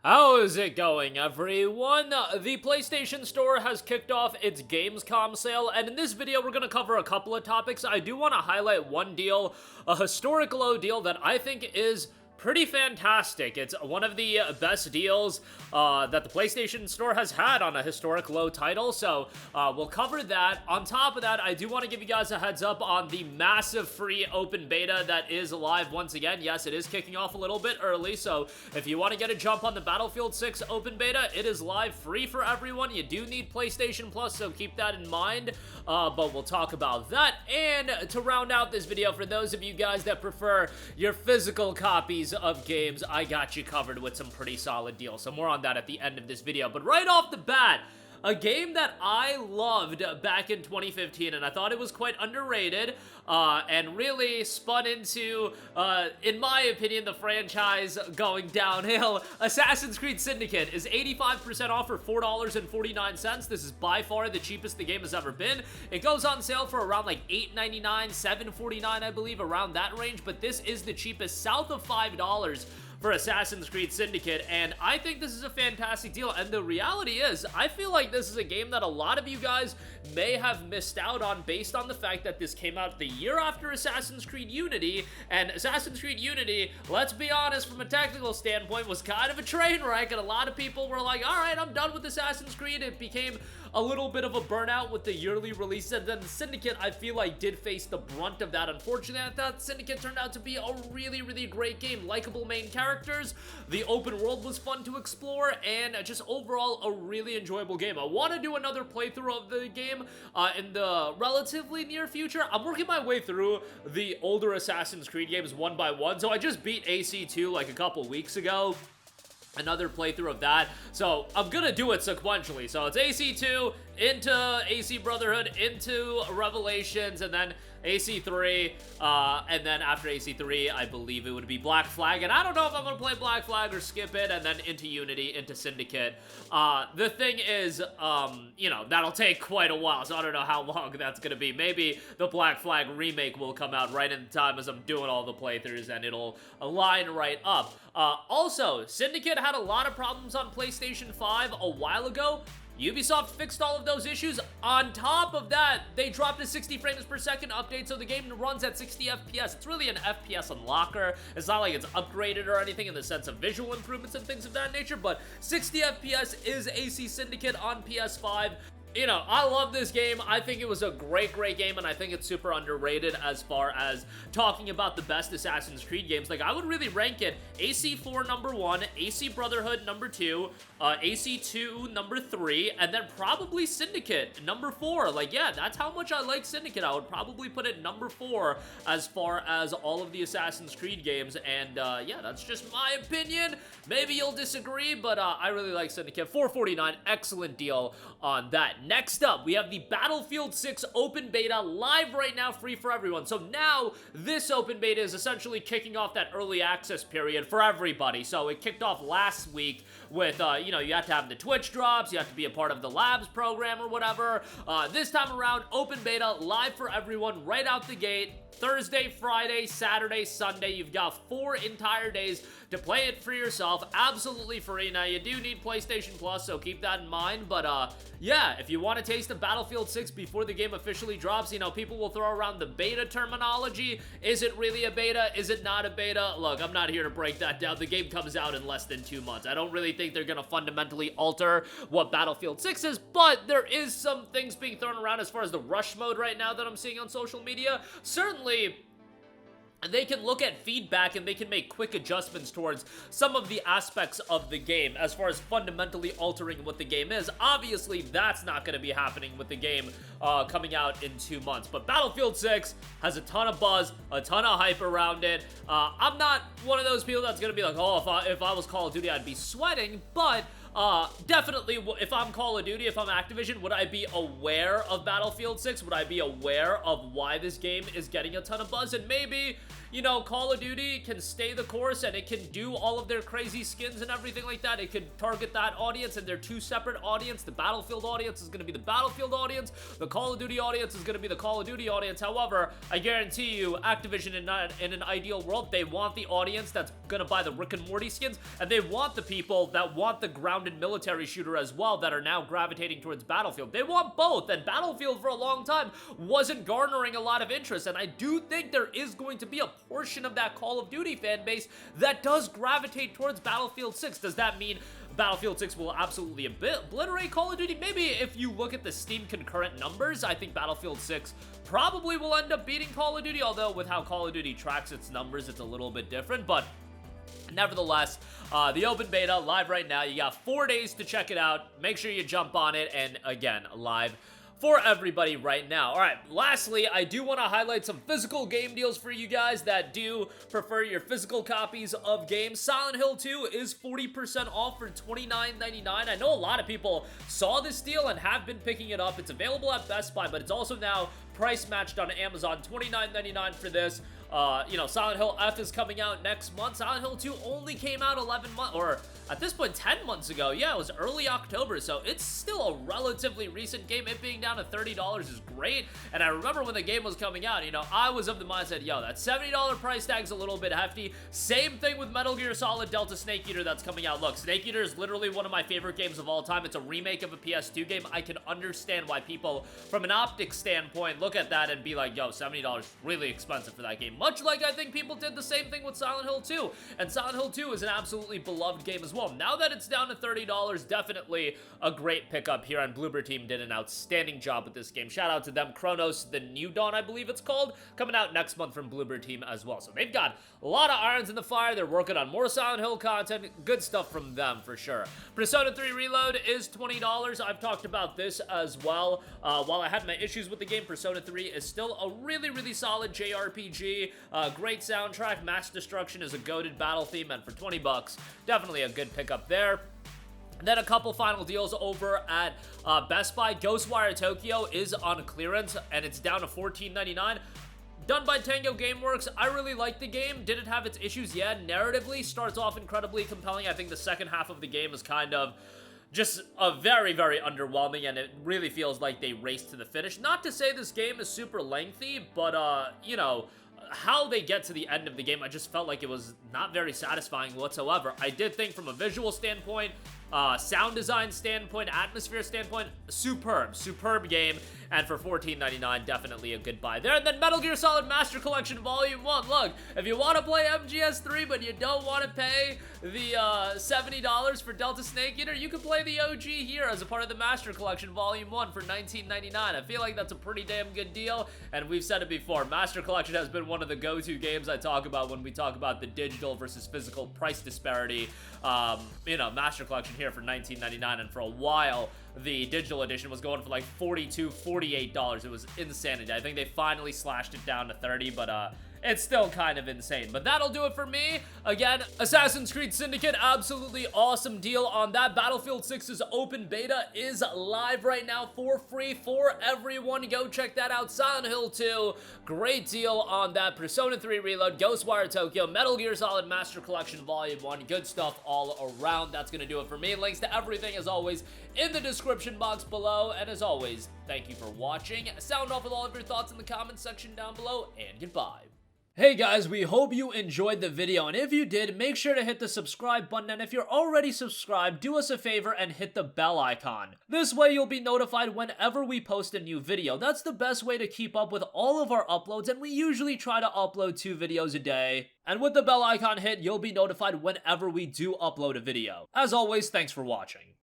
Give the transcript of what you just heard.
How is it going, everyone? The PlayStation Store has kicked off its Gamescom sale, and in this video we're going to cover a couple of topics. I do want to highlight one deal, a historic low deal that I think is pretty fantastic. It's one of the best deals that the PlayStation Store has had on a historic low title, so we'll cover that. On top of that, I do want to give you guys a heads up on the massive free open beta that is live once again. Yes, it is kicking off a little bit early, so if you want to get a jump on the Battlefield 6 open beta, it is live free for everyone. You do need PlayStation Plus, so keep that in mind, but we'll talk about that. And to round out this video, for those of you guys that prefer your physical copies of games, I got you covered with some pretty solid deals. So more on that at the end of this video. But right off the bat, a game that I loved back in 2015, and I thought it was quite underrated, and really spun into, in my opinion, the franchise going downhill. Assassin's Creed Syndicate is 85% off for $4.49. This is by far the cheapest the game has ever been. It goes on sale for around like $8.99, $7.49, I believe, around that range, but this is the cheapest, south of $5 for Assassin's Creed Syndicate, and I think this is a fantastic deal. And the reality is, I feel like this is a game that a lot of you guys may have missed out on based on the fact that this came out the year after Assassin's Creed Unity, and Assassin's Creed Unity, let's be honest, from a technical standpoint, was kind of a train wreck, and a lot of people were like, alright, I'm done with Assassin's Creed. It became a little bit of a burnout with the yearly release, and then Syndicate, I feel like, did face the brunt of that. Unfortunately, I thought Syndicate turned out to be a really, really great game. Likable main characters, the open world was fun to explore, and just overall a really enjoyable game. I want to do another playthrough of the game in the relatively near future. I'm working my way through the older Assassin's Creed games one by one, so I just beat AC2 like a couple weeks ago. Another playthrough of that, so I'm gonna do it sequentially. So it's AC2 into AC Brotherhood into Revelations, and then AC3, and then after AC3 I believe it would be Black Flag, and I don't know if I'm gonna play Black Flag or skip it, and then into Unity, into Syndicate. The thing is, you know, that'll take quite a while, so I don't know how long that's gonna be. Maybe the Black Flag remake will come out right in time as I'm doing all the playthroughs, and it'll line right up. Also, Syndicate had a lot of problems on PlayStation 5 a while ago. Ubisoft fixed all of those issues. On top of that, they dropped a 60 frames per second update, so the game runs at 60 FPS. It's really an FPS unlocker. It's not like it's upgraded or anything in the sense of visual improvements and things of that nature, but 60 FPS is AC Syndicate on PS5. You know, I love this game. I think it was a great game, and I think it's super underrated as far as talking about the best Assassin's Creed games. Like, I would really rank it AC4 number 1, AC Brotherhood number 2, AC2 number 3, and then probably Syndicate number 4. Like, yeah, that's how much I like Syndicate. I would probably put it number 4 as far as all of the Assassin's Creed games, and yeah, that's just my opinion. Maybe you'll disagree, but I really like Syndicate. $4.49, excellent deal on that. Next up, we have the Battlefield 6 open beta live right now, free for everyone. So now, this open beta is essentially kicking off that early access period for everybody. So it kicked off last week with, you know, you have to have the Twitch drops, you have to be a part of the Labs program or whatever. This time around, open beta live for everyone right out the gate. Thursday, Friday, Saturday, Sunday. You've got 4 entire days to play it for yourself, absolutely free. Now, you do need PlayStation Plus, so keep that in mind, but yeah, if you want a taste of Battlefield 6 before the game officially drops, you know, people will throw around the beta terminology. Is it really a beta? Is it not a beta? Look, I'm not here to break that down. The game comes out in less than 2 months. I don't really think they're gonna fundamentally alter what Battlefield 6 is, but there is some things being thrown around as far as the rush mode right now that I'm seeing on social media. Certainly, they can look at feedback and they can make quick adjustments towards some of the aspects of the game as far as fundamentally altering what the game is. Obviously, that's not going to be happening with the game coming out in 2 months. But Battlefield 6 has a ton of buzz, a ton of hype around it. I'm not one of those people that's going to be like, oh, if I was Call of Duty, I'd be sweating, but definitely, if I'm Call of Duty, if I'm Activision, would I be aware of Battlefield 6? Would I be aware of why this game is getting a ton of buzz? And maybe, you know, Call of Duty can stay the course and it can do all of their crazy skins and everything like that. It can target that audience, and they're two separate audience. The Battlefield audience is going to be the Battlefield audience. The Call of Duty audience is going to be the Call of Duty audience. However, I guarantee you, Activision in an ideal world, they want the audience that's going to buy the Rick and Morty skins, and they want the people that want the grounded military shooter as well that are now gravitating towards Battlefield. They want both, and Battlefield for a long time wasn't garnering a lot of interest, and I do think there is going to be a portion of that Call of Duty fan base that does gravitate towards Battlefield 6. Does that mean Battlefield 6 will absolutely obliterate Call of Duty? Maybe. If you look at the Steam concurrent numbers, I think Battlefield 6 probably will end up beating Call of Duty, although with how Call of Duty tracks its numbers, it's a little bit different, but nevertheless, the open beta, live right now. You got 4 days to check it out. Make sure you jump on it, and again, live for everybody right now. All right, lastly, I do want to highlight some physical game deals for you guys that do prefer your physical copies of games. Silent Hill 2 is 40% off for $29.99. I know a lot of people saw this deal and have been picking it up. It's available at Best Buy, but it's also now price matched on Amazon. $29.99 for this. You know, Silent Hill F is coming out next month. Silent Hill 2 only came out 11 months, or at this point 10 months ago. Yeah, it was early October, so it's still a relatively recent game. It being down to $30 is great, and I remember when the game was coming out, you know, I was of the mindset, yo, that $70 price tag's a little bit hefty. Same thing with Metal Gear Solid Delta Snake Eater that's coming out. Look, Snake Eater is literally one of my favorite games of all time. It's a remake of a PS2 game. I can understand why people, from an optics standpoint, look at that and be like, yo, $70 is really expensive for that game. Much like I think people did the same thing with Silent Hill 2. And Silent Hill 2 is an absolutely beloved game as well. Now that it's down to $30, definitely a great pickup here, and Bloober Team did an outstanding job with this game. Shout out to them. Chronos, The New Dawn, I believe it's called, coming out next month from Bloober Team as well. So they've got a lot of irons in the fire. They're working on more Silent Hill content. Good stuff from them for sure. Persona 3 Reload is $20. I've talked about this as well. While I had my issues with the game, Persona 3 is still a really, really solid JRPG. Great soundtrack. Mass Destruction is a goated battle theme, and for 20 bucks, definitely a good pickup there. And then a couple final deals over at Best Buy. Ghostwire Tokyo is on clearance, and it's down to $14.99. Done by Tango Gameworks. I really like the game. Did it have its issues? Yeah, narratively starts off incredibly compelling. I think the second half of the game is kind of just a very, very underwhelming, and it really feels like they raced to the finish. Not to say this game is super lengthy, but, you know, how they get to the end of the game, I just felt like it was not very satisfying whatsoever. I did think from a visual standpoint, sound design standpoint, atmosphere standpoint, superb game, and for $14.99, definitely a good buy there. And then Metal Gear Solid Master Collection Volume 1. Look, if you want to play MGS3, but you don't want to pay the $70 for Delta Snake Eater, you can play the OG here as a part of the Master Collection Volume 1 for $19.99. I feel like that's a pretty damn good deal, and we've said it before, Master Collection has been one of the go-to games I talk about when we talk about the digital versus physical price disparity. You know, Master Collection here for $19.99, and for a while, the digital edition was going for like $42, $48. It was insanity. I think they finally slashed it down to $30, but it's still kind of insane. But that'll do it for me. Again, Assassin's Creed Syndicate, absolutely awesome deal on that. Battlefield 6's open beta is live right now for free for everyone. Go check that out. Silent Hill 2, great deal on that. Persona 3 Reload, Ghostwire Tokyo, Metal Gear Solid Master Collection Volume 1. Good stuff all around. That's going to do it for me. Links to everything, as always, in the description box below. And as always, thank you for watching. Sound off with all of your thoughts in the comments section down below, and goodbye. Hey guys, we hope you enjoyed the video, and if you did, make sure to hit the subscribe button, and if you're already subscribed, do us a favor and hit the bell icon. This way you'll be notified whenever we post a new video. That's the best way to keep up with all of our uploads, and we usually try to upload 2 videos a day. And with the bell icon hit, you'll be notified whenever we do upload a video. As always, thanks for watching.